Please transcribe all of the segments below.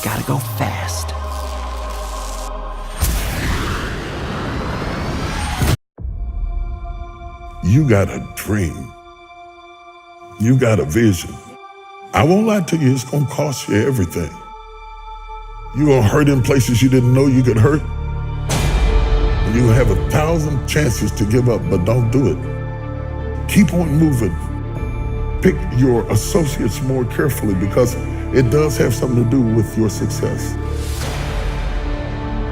gotta go fast. You got a dream. You got a vision. I won't lie to you, it's gonna cost you everything. You're gonna hurt in places you didn't know you could hurt. And you have 1,000 chances to give up, but don't do it. Keep on moving. Pick your associates more carefully because it does have something to do with your success.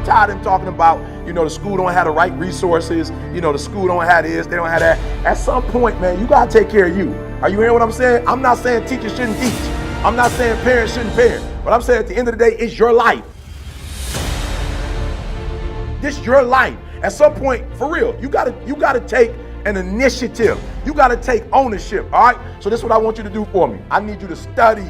Tired of them talking about, the school don't have the right resources, the school don't have this, they don't have that. At some point, man, you gotta take care of you. Are you hearing what I'm saying? I'm not saying teachers shouldn't teach. I'm not saying parents shouldn't parent. But I'm saying at the end of the day, it's your life. This your life. At some point, for real, you gotta take an initiative. You gotta take ownership, all right? So this is what I want you to do for me. I need you to study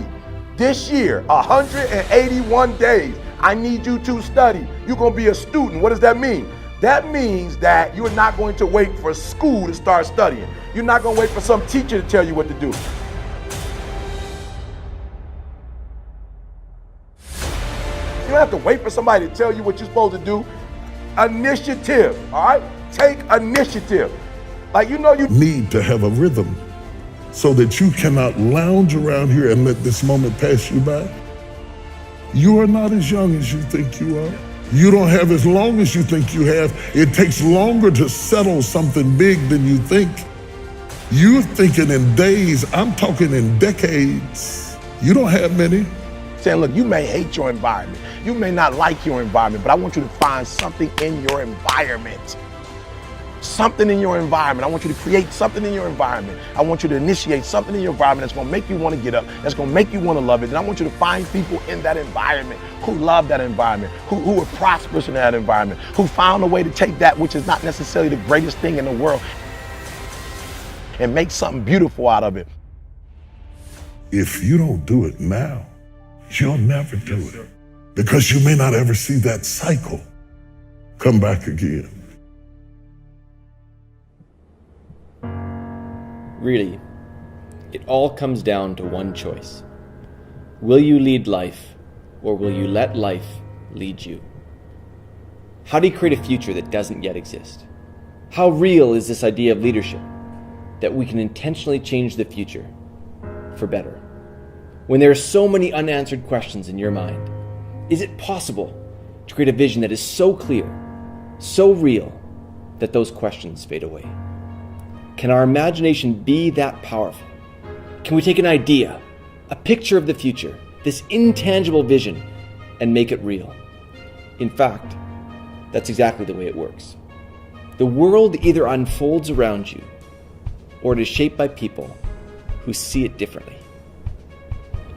this year, 181 days. I need you to study. You're gonna be a student. What does that mean? That means that you're not going to wait for school to start studying. You're not gonna wait for some teacher to tell you what to do. You don't have to wait for somebody to tell you what you're supposed to do. Initiative, all right? Take initiative. You need to have a rhythm so that you cannot lounge around here and let this moment pass you by. You are not as young as you think you are. You don't have as long as you think you have. It takes longer to settle something big than you think. You're thinking in days, I'm talking in decades. You don't have many. Saying, look, you may hate your environment. You may not like your environment, but I want you to find something in your environment. Something in your environment. I want you to create something in your environment. I want you to initiate something in your environment that's gonna make you wanna get up, that's gonna make you wanna love it. And I want you to find people in that environment who love that environment, who are prosperous in that environment, who found a way to take that which is not necessarily the greatest thing in the world and make something beautiful out of it. If you don't do it now, you'll never do it because you may not ever see that cycle come back again. Really, it all comes down to one choice. Will you lead life, or will you let life lead you? How do you create a future that doesn't yet exist? How real is this idea of leadership, that we can intentionally change the future for better? When there are so many unanswered questions in your mind, is it possible to create a vision that is so clear, so real, that those questions fade away? Can our imagination be that powerful? Can we take an idea, a picture of the future, this intangible vision, and make it real? In fact, that's exactly the way it works. The world either unfolds around you, or it is shaped by people who see it differently.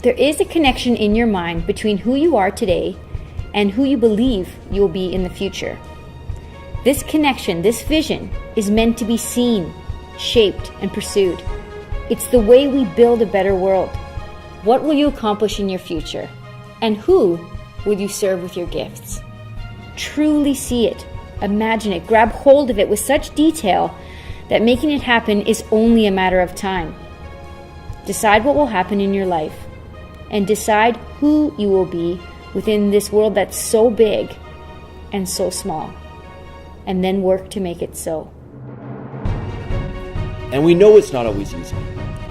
There is a connection in your mind between who you are today and who you believe you will be in the future. This connection, this vision, is meant to be seen, shaped, and pursued. It's the way we build a better world. What will you accomplish in your future? And who will you serve with your gifts? Truly see it, imagine it, grab hold of it with such detail that making it happen is only a matter of time. Decide what will happen in your life, and decide who you will be within this world that's so big and so small, and then work to make it so. And we know it's not always easy.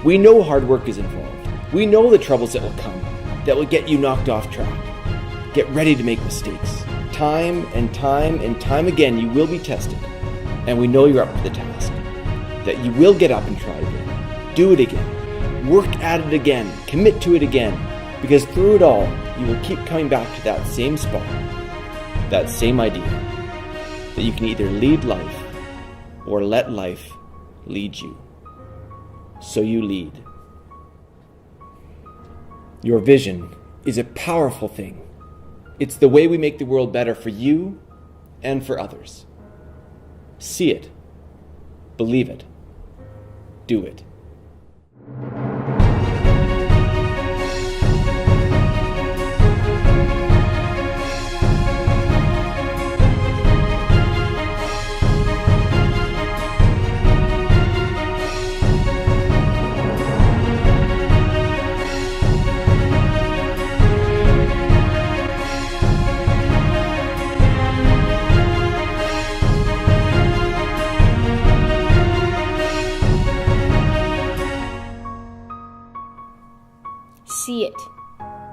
We know hard work is involved. We know the troubles that will come, that will get you knocked off track. Get ready to make mistakes. Time and time and time again, you will be tested. And we know you're up to the task. That you will get up and try again. Do it again. Work at it again. Commit to it again. Because through it all, you will keep coming back to that same spot, that same idea, that you can either lead life or let life lead you. So you lead. Your vision is a powerful thing. It's the way we make the world better for you and for others. See it. Believe it. Do it.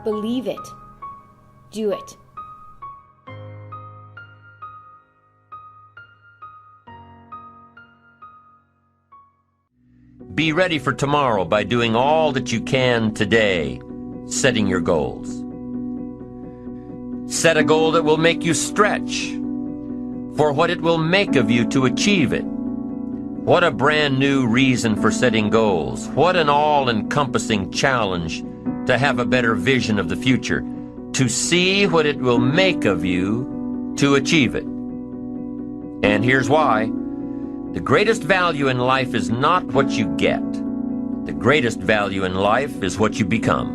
believe it. Do it. Be ready for tomorrow by doing all that you can today, setting your goals. Set a goal that will make you stretch for what it will make of you to achieve it. What a brand new reason for setting goals. What an all-encompassing challenge to have a better vision of the future, to see what it will make of you to achieve it. And here's why. The greatest value in life is not what you get. The greatest value in life is what you become.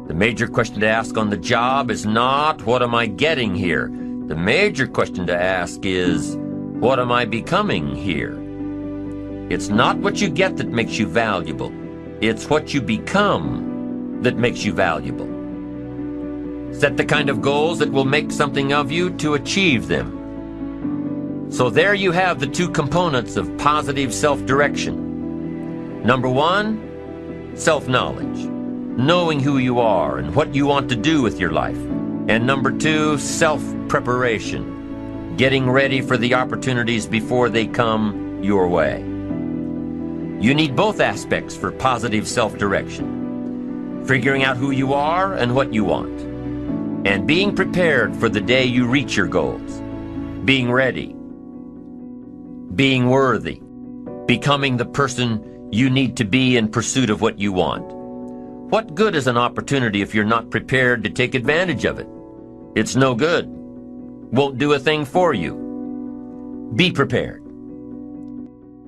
The major question to ask on the job is not, what am I getting here? The major question to ask is, what am I becoming here? It's not what you get that makes you valuable. It's what you become that makes you valuable. Set the kind of goals that will make something of you to achieve them. So there you have the two components of positive self-direction. Number one, self-knowledge, knowing who you are and what you want to do with your life. And number two, self-preparation, getting ready for the opportunities before they come your way. You need both aspects for positive self-direction, figuring out who you are and what you want, and being prepared for the day you reach your goals, being ready, being worthy, becoming the person you need to be in pursuit of what you want. What good is an opportunity if you're not prepared to take advantage of it? It's no good. Won't do a thing for you. Be prepared.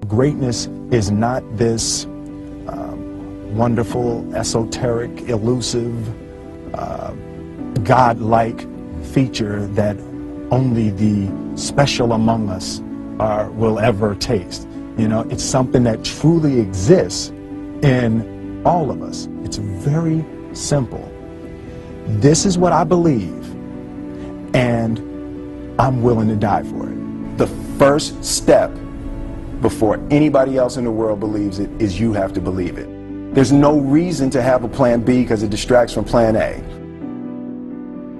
Greatness is not this wonderful, esoteric, elusive, God-like feature that only the special among us will ever taste. You know, it's something that truly exists in all of us. It's very simple. This is what I believe, and I'm willing to die for it. The first step before anybody else in the world believes it is you have to believe it. There's no reason to have a plan B because it distracts from plan A.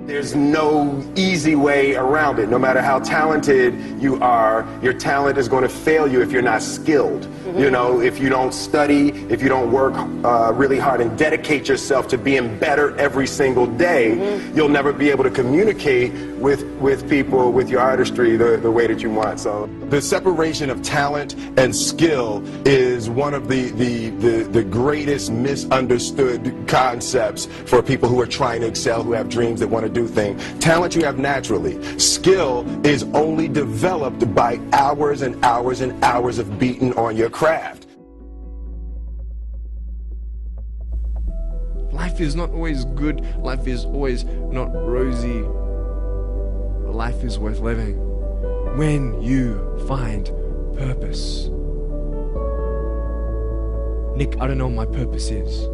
There's no easy way around it. No matter how talented you are, your talent is going to fail you if you're not skilled. You know, if you don't study, if you don't work really hard and dedicate yourself to being better every single day, you'll never be able to communicate with people, with your artistry, the way that you want. So the separation of talent and skill is one of the greatest misunderstood concepts for people who are trying to excel, who have dreams that want to do things. Talent you have naturally. Skill is only developed by hours and hours and hours of beating on your craft. Life is not always good. Life is always not rosy. Life is worth living when you find purpose. Nick, I don't know what my purpose is.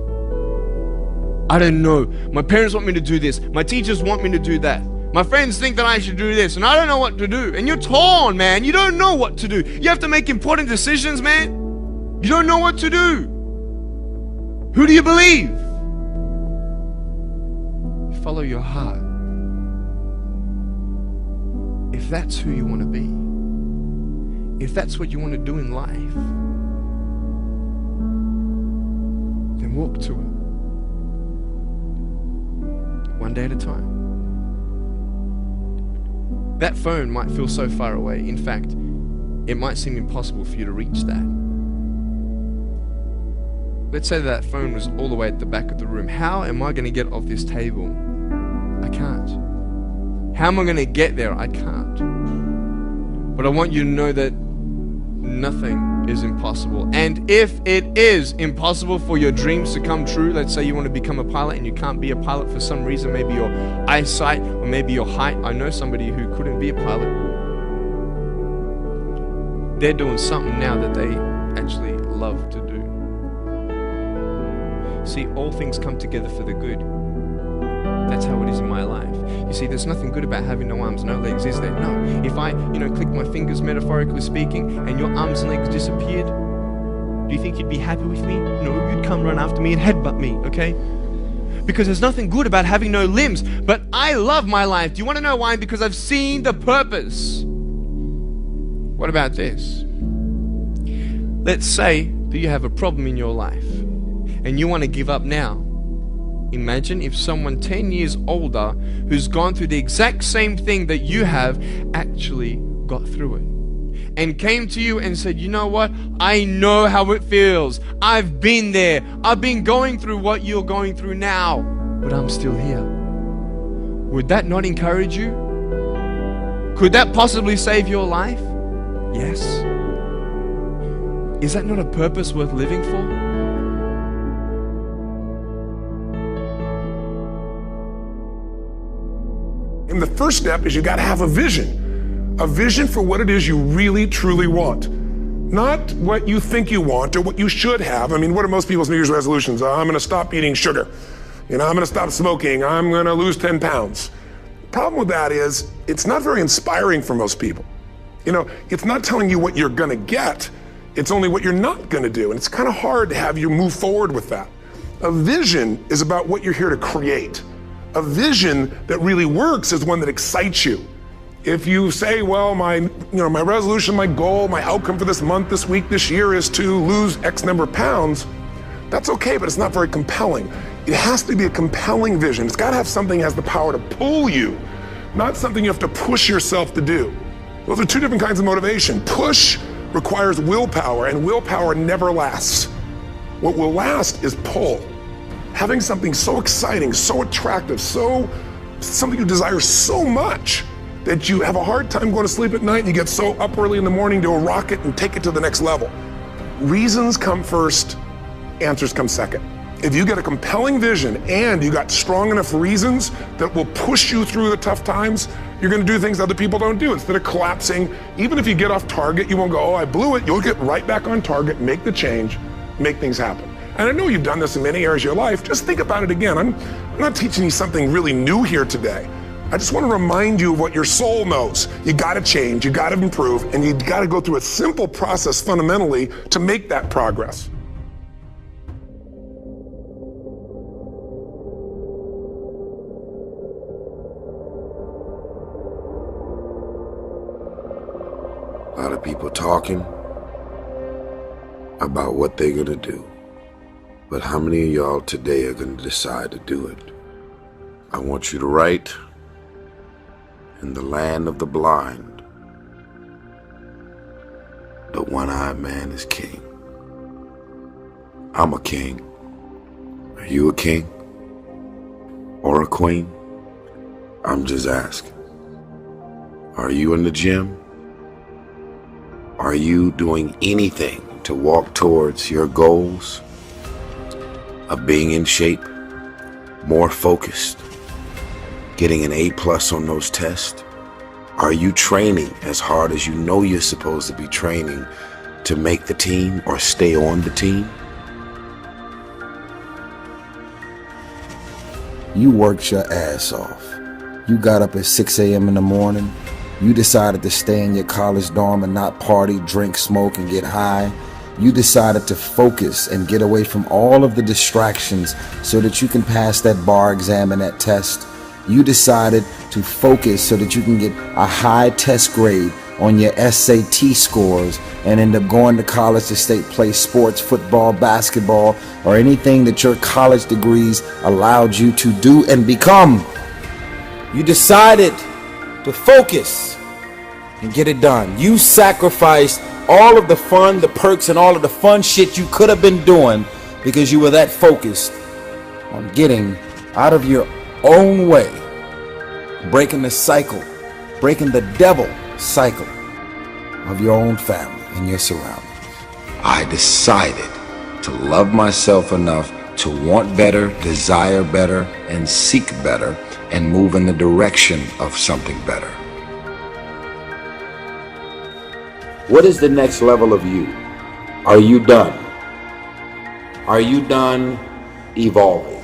I don't know. My parents want me to do this. My teachers want me to do that. My friends think that I should do this, and I don't know what to do. And you're torn, man. You don't know what to do. You have to make important decisions, man. You don't know what to do. Who do you believe? You follow your heart. If that's who you want to be, if that's what you want to do in life, then walk to it. One day at a time. That phone might feel so far away. In fact, it might seem impossible for you to reach that. Let's say that phone was all the way at the back of the room. How am I going to get off this table? I can't. How am I going to get there? I can't. But I want you to know that nothing is impossible. And if it is impossible for your dreams to come true, let's say you want to become a pilot and you can't be a pilot for some reason, maybe your eyesight or maybe your height. I know somebody who couldn't be a pilot. They're doing something now that they actually love to do. See, all things come together for the good. That's how it is in my life. You see, there's nothing good about having no arms, no legs, is there? No. If I, click my fingers, metaphorically speaking, and your arms and legs disappeared, do you think you'd be happy with me? No, you'd come run after me and headbutt me, okay? because there's nothing good about having no limbs. But I love my life. Do you want to know why? Because I've seen the purpose. What about this? Let's say that you have a problem in your life and you want to give up now. Imagine if someone 10 years older who's gone through the exact same thing that you have actually got through it and came to you and said, you know what? I know how it feels. I've been there. I've been going through what you're going through now, but I'm still here. Would that not encourage you? Could that possibly save your life? Yes. Is that not a purpose worth living for? And the first step is you got to have a vision for what it is you really, truly want. Not what you think you want or what you should have. I mean, what are most people's New Year's resolutions? I'm going to stop eating sugar. I'm going to stop smoking. I'm going to lose 10 pounds. The problem with that is it's not very inspiring for most people. It's not telling you what you're going to get. It's only what you're not going to do. And it's kind of hard to have you move forward with that. A vision is about what you're here to create. A vision that really works is one that excites you. If you say, well, my resolution, my goal, my outcome for this month, this week, this year is to lose X number of pounds, that's okay, but it's not very compelling. It has to be a compelling vision. It's got to have something that has the power to pull you, not something you have to push yourself to do. Those are two different kinds of motivation. Push requires willpower, and willpower never lasts. What will last is pull. Having something so exciting, so attractive, something you desire so much that you have a hard time going to sleep at night and you get so up early in the morning to a rocket and take it to the next level. Reasons come first, answers come second. If you get a compelling vision and you got strong enough reasons that will push you through the tough times, you're going to do things other people don't do. Instead of collapsing, even if you get off target, you won't go, oh, I blew it. You'll get right back on target, make the change, make things happen. And I know you've done this in many areas of your life. Just think about it again. I'm not teaching you something really new here today. I just want to remind you of what your soul knows. You got to change, you got to improve, and you got to go through a simple process fundamentally to make that progress. A lot of people talking about what they're going to do. But how many of y'all today are going to decide to do it? I want you to write, in the land of the blind, the one-eyed man is king. I'm a king. Are you a king? Or a queen? I'm just asking. Are you in the gym? Are you doing anything to walk towards your goals of being in shape, more focused, getting an A+ on those tests? Are you training as hard as you know you're supposed to be training to make the team or stay on the team? You worked your ass off. You got up at 6 a.m. in the morning. You decided to stay in your college dorm and not party, drink, smoke, and get high. You decided to focus and get away from all of the distractions so that you can pass that bar exam and that test. You decided to focus so that you can get a high test grade on your SAT scores and end up going to college to play sports, football, basketball, or anything that your college degrees allowed you to do and become. You decided to focus and get it done. You sacrificed all of the fun, the perks, and all of the fun shit you could have been doing because you were that focused on getting out of your own way, breaking the cycle, breaking the devil cycle of your own family and your surroundings. I decided to love myself enough to want better, desire better, and seek better, and move in the direction of something better. What is the next level of you? Are you done? Are you done evolving?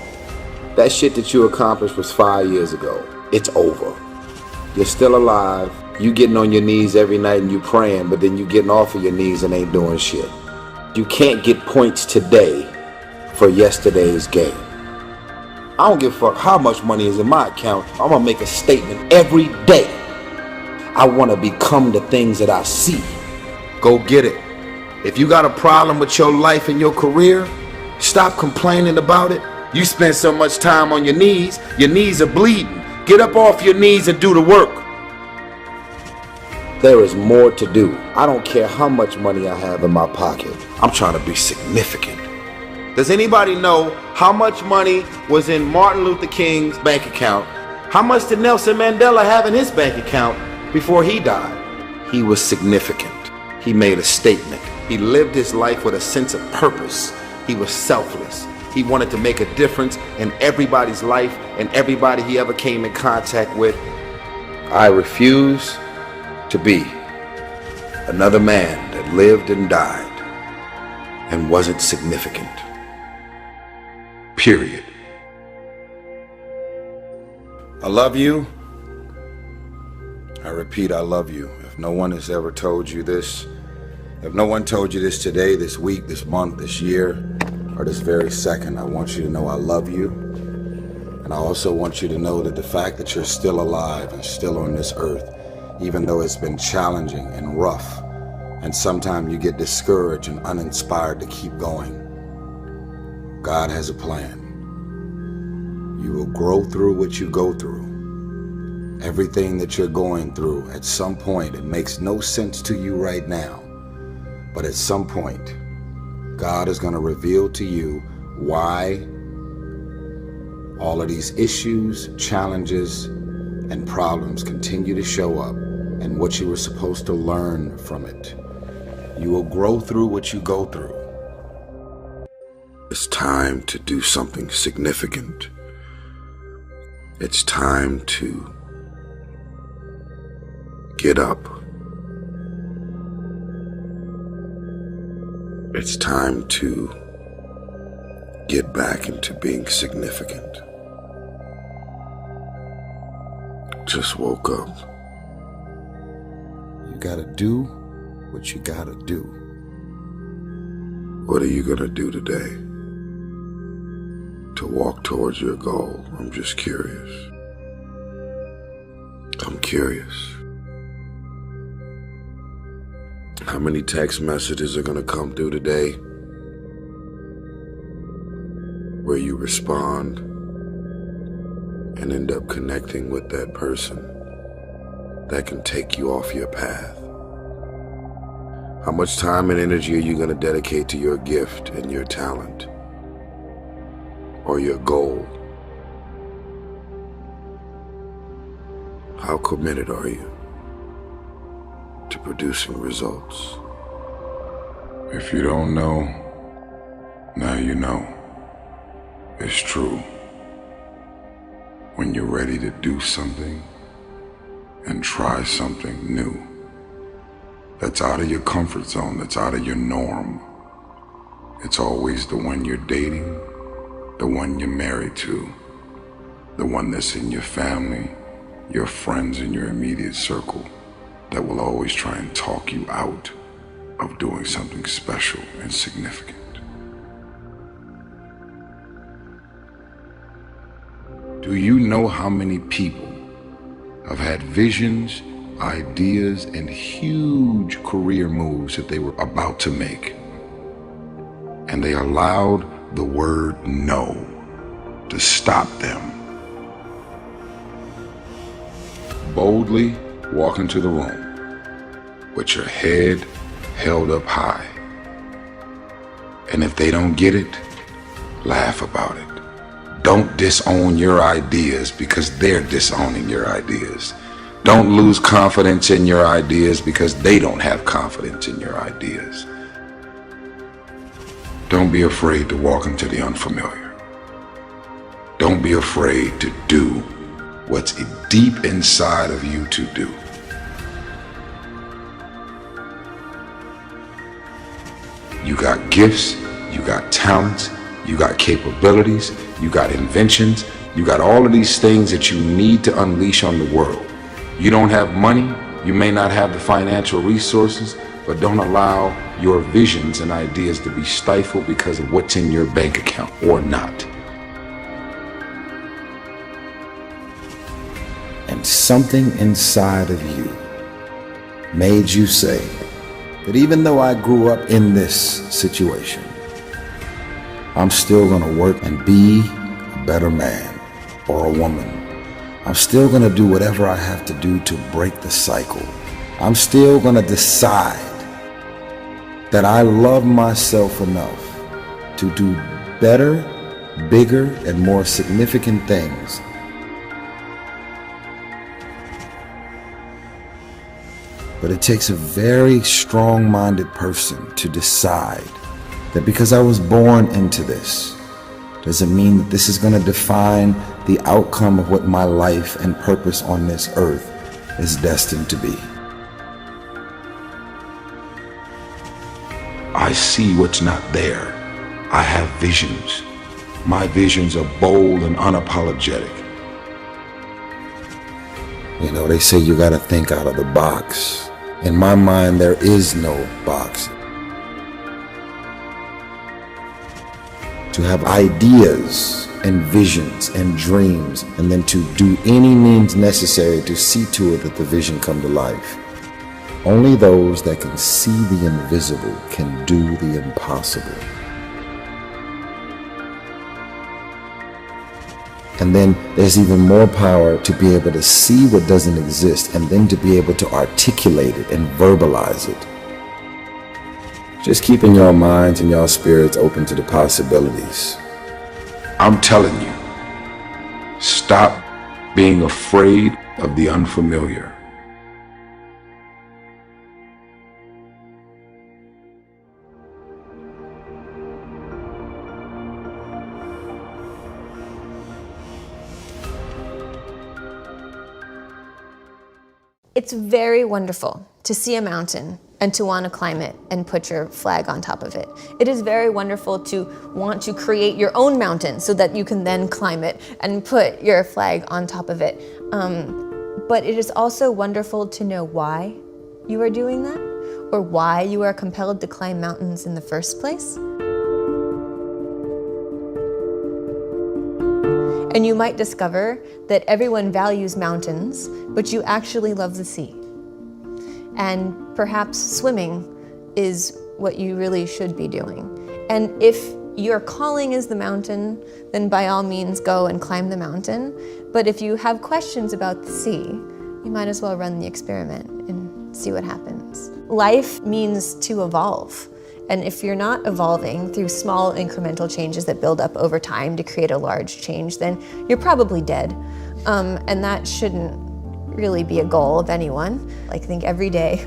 That shit that you accomplished was 5 years ago. It's over. You're still alive. You getting on your knees every night and you praying, but then you getting off of your knees and ain't doing shit. You can't get points today for yesterday's game. I don't give a fuck how much money is in my account. I'm gonna make a statement every day. I wanna become the things that I see. Go get it. If you got a problem with your life and your career, stop complaining about it. You spend so much time on your knees are bleeding. Get up off your knees and do the work. There is more to do. I don't care how much money I have in my pocket. I'm trying to be significant. Does anybody know how much money was in Martin Luther King's bank account? How much did Nelson Mandela have in his bank account before he died? He was significant. He made a statement. He lived his life with a sense of purpose. He was selfless. He wanted to make a difference in everybody's life and everybody he ever came in contact with. I refuse to be another man that lived and died and wasn't significant. Period. I love you. I repeat, I love you. If no one has ever told you this, if no one told you this today, this week, this month, this year, or this very second, I want you to know I love you. And I also want you to know that the fact that you're still alive and still on this earth, even though it's been challenging and rough, and sometimes you get discouraged and uninspired to keep going, God has a plan. You will grow through what you go through. Everything that you're going through, at some point, it makes no sense to you right now. But at some point, God is going to reveal to you why all of these issues, challenges, and problems continue to show up and what you were supposed to learn from it. You will grow through what you go through. It's time to do something significant. It's time to get up. It's time to get back into being significant. Just woke up. You gotta do what you gotta do. What are you gonna do today to walk towards your goal? I'm just curious. I'm curious. How many text messages are gonna come through today where you respond and end up connecting with that person that can take you off your path? How much time and energy are you gonna dedicate to your gift and your talent or your goal? How committed are you to producing results? If you don't know, now you know. It's true. When you're ready to do something and try something new, that's out of your comfort zone, that's out of your norm, it's always the one you're dating, the one you're married to, the one that's in your family, your friends in your immediate circle, that will always try and talk you out of doing something special and significant. Do you know how many people have had visions, ideas, and huge career moves that they were about to make, and they allowed the word no to stop them? Boldly walk into the room with your head held up high. And if they don't get it, laugh about it. Don't disown your ideas because they're disowning your ideas. Don't lose confidence in your ideas because they don't have confidence in your ideas. Don't be afraid to walk into the unfamiliar. Don't be afraid to do what's deep inside of you to do. You got gifts, you got talents, you got capabilities, you got inventions, you got all of these things that you need to unleash on the world. You don't have money, you may not have the financial resources, but don't allow your visions and ideas to be stifled because of what's in your bank account or not. something inside of you made you say that even though I grew up in this situation, I'm still gonna work and be a better man or a woman. I'm still gonna do whatever I have to do to break the cycle. I'm still gonna decide that I love myself enough to do better, bigger, and more significant things. But it takes a very strong-minded person to decide that because I was born into this, doesn't mean that this is going to define the outcome of what my life and purpose on this earth is destined to be. I see what's not there. I have visions. My visions are bold and unapologetic. You know, they say you gotta think out of the box. In my mind, there is no box. To have ideas and visions and dreams, and then to do any means necessary to see to it that the vision come to life. Only those that can see the invisible can do the impossible. And then there's even more power to be able to see what doesn't exist and then to be able to articulate it and verbalize it. Just keeping your minds and your spirits open to the possibilities. I'm telling you, stop being afraid of the unfamiliar. It's very wonderful to see a mountain and to want to climb it and put your flag on top of it. It is very wonderful to want to create your own mountain so that you can then climb it and put your flag on top of it. But it is also wonderful to know why you are doing that or why you are compelled to climb mountains in the first place. And you might discover that everyone values mountains, but you actually love the sea. And perhaps swimming is what you really should be doing. And if your calling is the mountain, then by all means go and climb the mountain. But if you have questions about the sea, you might as well run the experiment and see what happens. Life means to evolve. And if you're not evolving through small incremental changes that build up over time to create a large change, then you're probably dead. And that shouldn't really be a goal of anyone. I think every day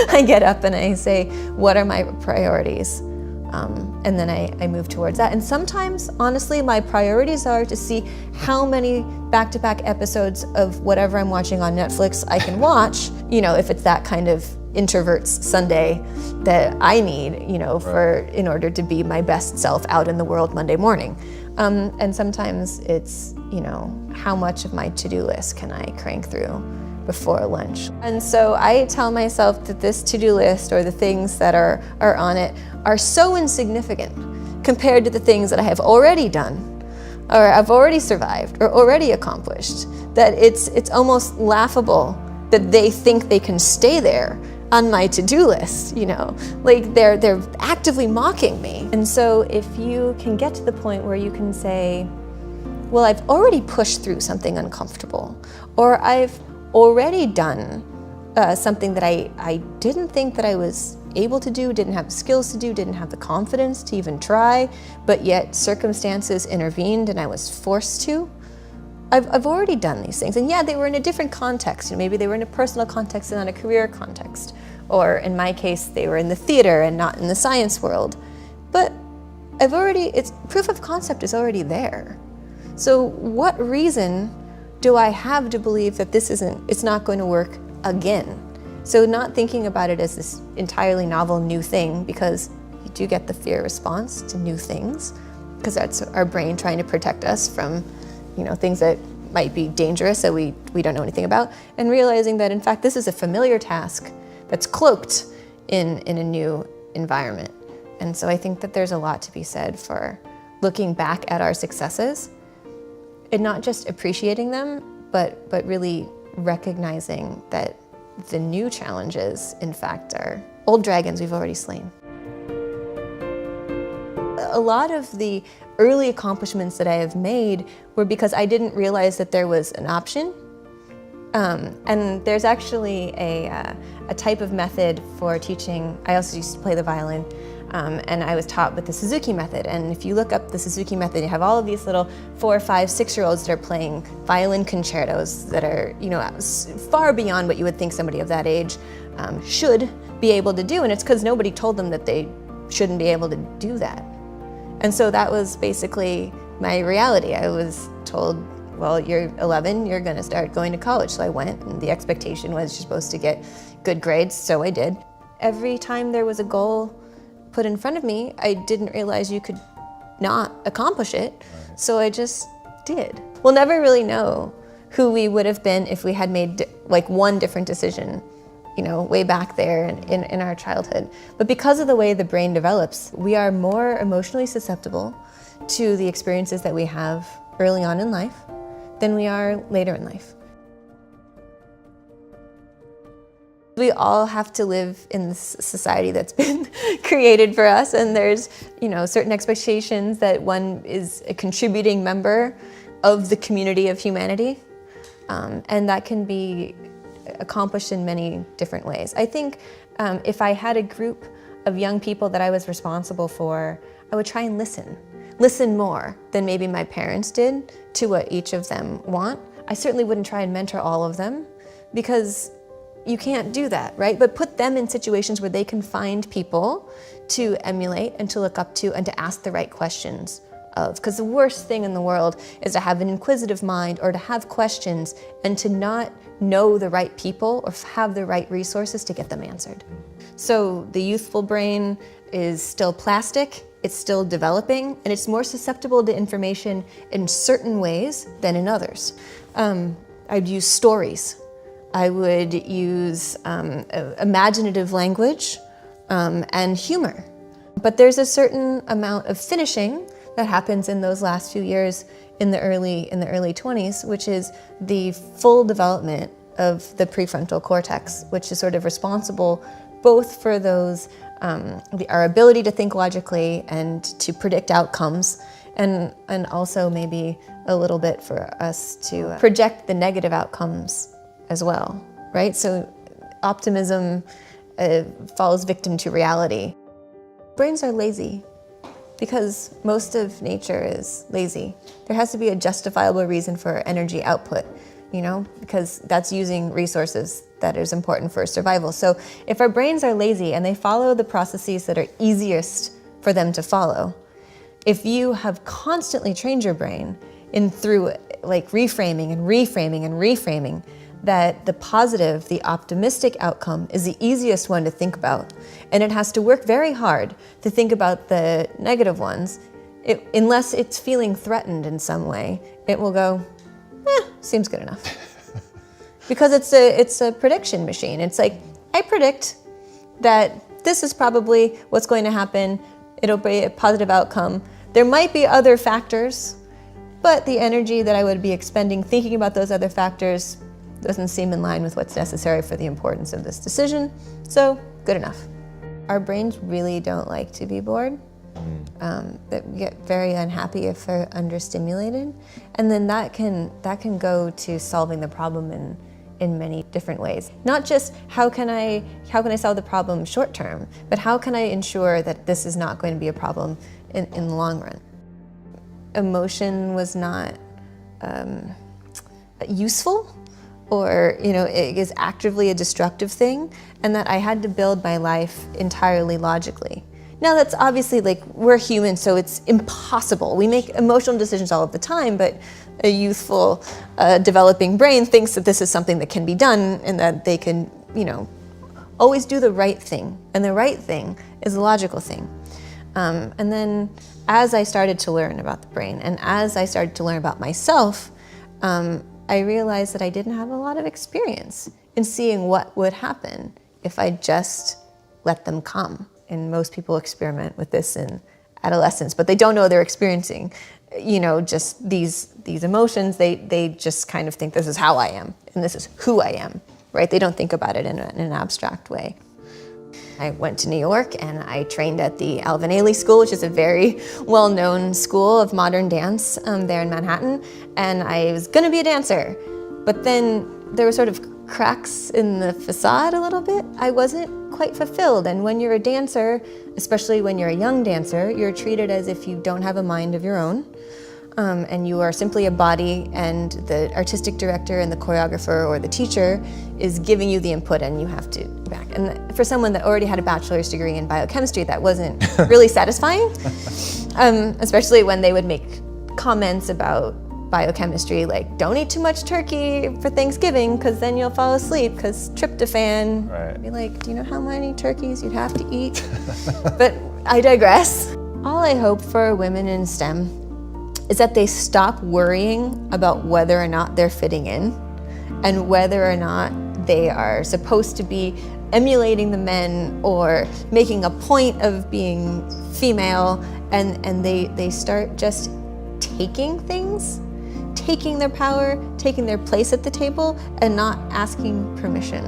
I get up and I say, what are my priorities? And then I move towards that. And sometimes, honestly, my priorities are to see how many back-to-back episodes of whatever I'm watching on Netflix I can watch, you know, if it's that kind of introvert's Sunday that I need, you know, in order to be my best self out in the world Monday morning. And sometimes it's, you know, how much of my to-do list can I crank through before lunch? And so I tell myself that this to-do list or the things that are on it are so insignificant compared to the things that I have already done or I've already survived or already accomplished, that it's almost laughable that they think they can stay there on my to-do list, you know, like they're actively mocking me. And so if you can get to the point where you can say, well, I've already pushed through something uncomfortable, or I've already done something that I didn't think that I was able to do, didn't have the skills to do, didn't have the confidence to even try, but yet circumstances intervened and I was forced to. I've already done these things. And yeah, they were in a different context. Maybe they were in a personal context and not a career context. Or in my case, they were in the theater and not in the science world. But proof of concept is already there. So what reason do I have to believe that it's not going to work again? So not thinking about it as this entirely novel new thing, because you do get the fear response to new things, because that's our brain trying to protect us from, you know, things that might be dangerous that we don't know anything about, and realizing that in fact this is a familiar task that's cloaked in a new environment. And so I think that there's a lot to be said for looking back at our successes and not just appreciating them, but really recognizing that the new challenges, in fact, are old dragons we've already slain. A lot of the early accomplishments that I have made were because I didn't realize that there was an option. And there's actually a type of method for teaching. I also used to play the violin, and I was taught with the Suzuki method. And if you look up the Suzuki method, you have all of these little 4, 5, 6-year-olds that are playing violin concertos that are, far beyond what you would think somebody of that age should be able to do. And it's because nobody told them that they shouldn't be able to do that. And so that was basically my reality. I was told, well, you're 11, you're gonna start going to college. So I went, and the expectation was you're supposed to get good grades, so I did. Every time there was a goal put in front of me, I didn't realize you could not accomplish it, so I just did. We'll never really know who we would have been if we had made like one different decision, way back there in our childhood. But because of the way the brain develops, we are more emotionally susceptible to the experiences that we have early on in life than we are later in life. We all have to live in this society that's been created for us, and there's, certain expectations that one is a contributing member of the community of humanity, and that can be accomplished in many different ways. I think if I had a group of young people that I was responsible for, I would try and listen more than maybe my parents did to what each of them want. I certainly wouldn't try and mentor all of them, because you can't do that, right? But put them in situations where they can find people to emulate and to look up to and to ask the right questions of. Because the worst thing in the world is to have an inquisitive mind or to have questions and to not know the right people or have the right resources to get them answered. So the youthful brain is still plastic, it's still developing, and it's more susceptible to information in certain ways than in others. I'd use stories. I would use imaginative language and humor. But there's a certain amount of finishing that happens in those last few years in the early 20s, which is the full development of the prefrontal cortex, which is sort of responsible both for those our ability to think logically and to predict outcomes, and also maybe a little bit for us to project the negative outcomes as well, right? So optimism falls victim to reality. Brains are lazy because most of nature is lazy. There has to be a justifiable reason for energy output, because that's using resources that is important for survival. So if our brains are lazy and they follow the processes that are easiest for them to follow, if you have constantly trained your brain through like reframing and reframing and reframing, that the positive, the optimistic outcome is the easiest one to think about. And it has to work very hard to think about the negative ones. Unless it's feeling threatened in some way, it will go, seems good enough. Because it's a prediction machine. It's like, I predict that this is probably what's going to happen. It'll be a positive outcome. There might be other factors, but the energy that I would be expending thinking about those other factors doesn't seem in line with what's necessary for the importance of this decision, so good enough. Our brains really don't like to be bored. They get very unhappy if they're understimulated, and then that can go to solving the problem in many different ways. Not just how can I solve the problem short term, but how can I ensure that this is not going to be a problem in the long run. Emotion was not useful, or it is actively a destructive thing, and that I had to build my life entirely logically. Now that's obviously, like, we're human, so it's impossible. We make emotional decisions all of the time, but a youthful, developing brain thinks that this is something that can be done and that they can, always do the right thing. And the right thing is the logical thing. And then as I started to learn about the brain and as I started to learn about myself, I realized that I didn't have a lot of experience in seeing what would happen if I just let them come. And most people experiment with this in adolescence, but they don't know they're experiencing just these emotions, they just kind of think this is how I am and this is who I am, right? They don't think about it in an abstract way. I went to New York and I trained at the Alvin Ailey School, which is a very well-known school of modern dance there in Manhattan. And I was gonna be a dancer, but then there were sort of cracks in the facade a little bit. I wasn't quite fulfilled. And when you're a dancer, especially when you're a young dancer, you're treated as if you don't have a mind of your own. And you are simply a body, and the artistic director and the choreographer or the teacher is giving you the input and you have to back. And for someone that already had a bachelor's degree in biochemistry, that wasn't really satisfying, especially when they would make comments about biochemistry, like don't eat too much turkey for Thanksgiving because then you'll fall asleep because tryptophan. Right. I'd be like, do you know how many turkeys you'd have to eat? But I digress. All I hope for women in STEM is that they stop worrying about whether or not they're fitting in and whether or not they are supposed to be emulating the men or making a point of being female, and they start just taking things, taking their power, taking their place at the table, and not asking permission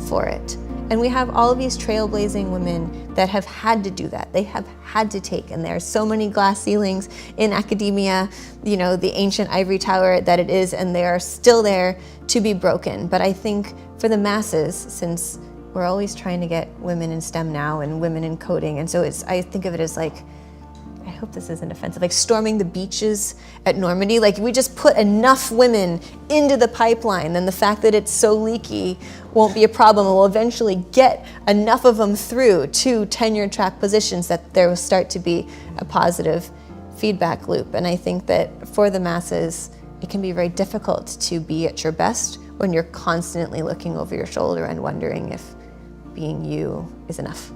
for it. And we have all of these trailblazing women that have had to do that. They have had to take, and there are so many glass ceilings in academia, the ancient ivory tower that it is, and they are still there to be broken. But I think for the masses, since we're always trying to get women in STEM now and women in coding, and so I think of it as like, I hope this isn't offensive, like storming the beaches at Normandy. Like we just put enough women into the pipeline, then the fact that it's so leaky won't be a problem. We'll eventually get enough of them through to tenure track positions that there will start to be a positive feedback loop. And I think that for the masses, it can be very difficult to be at your best when you're constantly looking over your shoulder and wondering if being you is enough.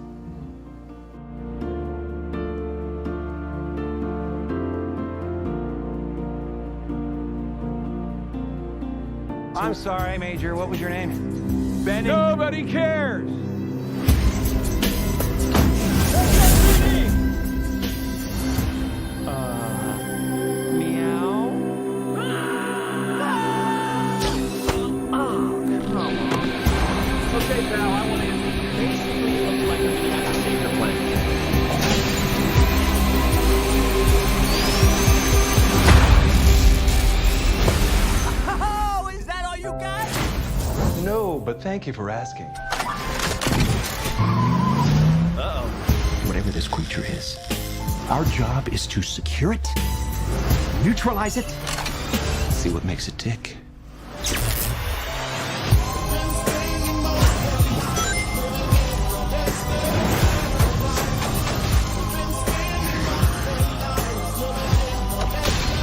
I'm sorry, Major. What was your name? Benny. Nobody cares. Meow. Oh, come on. Okay, pal, I want to answer. Basically, it looks like we have to save the planet. No, but thank you for asking. Uh-oh. Whatever this creature is, our job is to secure it, neutralize it, see what makes it tick.